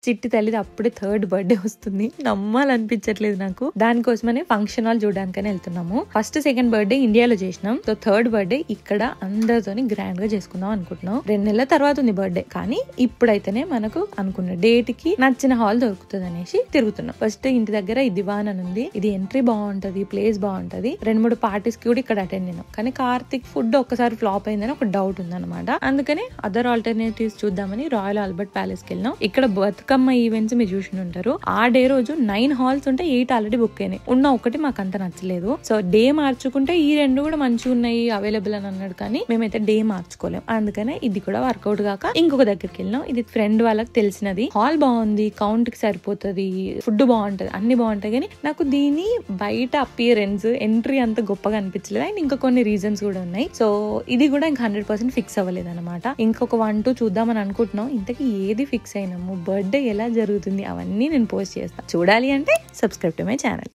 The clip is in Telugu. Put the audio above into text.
చిట్టి తల్లిది అప్పుడే 3rd బర్త్డే వస్తుంది. నమ్మాలనిపించట్లేదు నాకు. దానికోసమనే ఫంక్షన్ హాల్ చూడడానికని వెళ్తున్నాము. ఫస్ట్ 2nd బర్త్డే ఇండియాలో చేసినాం. సో 3rd బర్త్డే ఇక్కడ అందరితోని గ్రాండ్ గా చేసుకుందాం అనుకుంటున్నాం. 2 నెలల తర్వాత ఉంది బర్త్డే, కానీ ఇప్పుడైతేనే మనకు అనుకున్న డేట్ కి నచ్చిన హాల్ దొరుకుతుంది అనేసి తిరుగుతున్నాం. ఫస్ట్ ఇంటి దగ్గర ఈ దివాన్ అని ఉంది. ఇది ఎంట్రీ బాగుంటది, ప్లేస్ బాగుంటది. 2-3 పార్టీస్ కి కూడా ఇక్కడ అటెండ్ అయినాం. కానీ కార్తిక్ ఫుడ్ ఒక్కసారి ఫ్లాప్ అయిందని ఒక డౌట్ ఉందన్నమాట. అందుకని అదర్ ఆల్టర్నేటివ్స్ చూద్దామని రాయల్ ఆల్బర్ట్ ప్యాలెస్ కి వెళ్ళినాం. ఇక్కడ బతుకమ్మ ఈవెంట్స్ మీరు చూసి ఉంటారు. ఆ డే రోజు 9 హాల్స్ ఉంటే 8 ఆల్రెడీ బుక్ అయినాయి. ఉన్న ఒకటి మాకు అంత నచ్చలేదు. సో డే మార్చుకుంటే ఈ 2 కూడా మంచిగా ఉన్నాయి అవైలబుల్ అని అన్నాడు, కానీ మేమైతే డే మార్చుకోలేం. అందుకనే ఇది కూడా వర్కౌట్ కాక ఇంకొక దగ్గరికి వెళ్ళినాం. ఇది ఫ్రెండ్ వాళ్ళకి తెలిసినది. హాల్ బాగుంది, కౌంట్ కి సరిపోతుంది, ఫుడ్ బాగుంటది, అన్ని బాగుంటాయి. కానీ నాకు దీని బయట అపియరెన్స్ ఎంట్రీ అంత గొప్పగా అనిపించలేదు. అండ్ ఇంకా కొన్ని రీజన్స్ కూడా ఉన్నాయి. సో ఇది కూడా ఇంకా 100% ఫిక్స్ అవ్వలేదు అనమాట. ఇంకొక 1-2 చూద్దామని అనుకుంటున్నాం. ఇంతకీ ఏది ఫిక్స్ అయినాము, బర్త్డే ఎలా జరుగుతుంది, అవన్నీ నేను పోస్ట్ చేస్తాను. చూడాలి అంటే సబ్స్క్రైబ్ టు మై ఛానల్.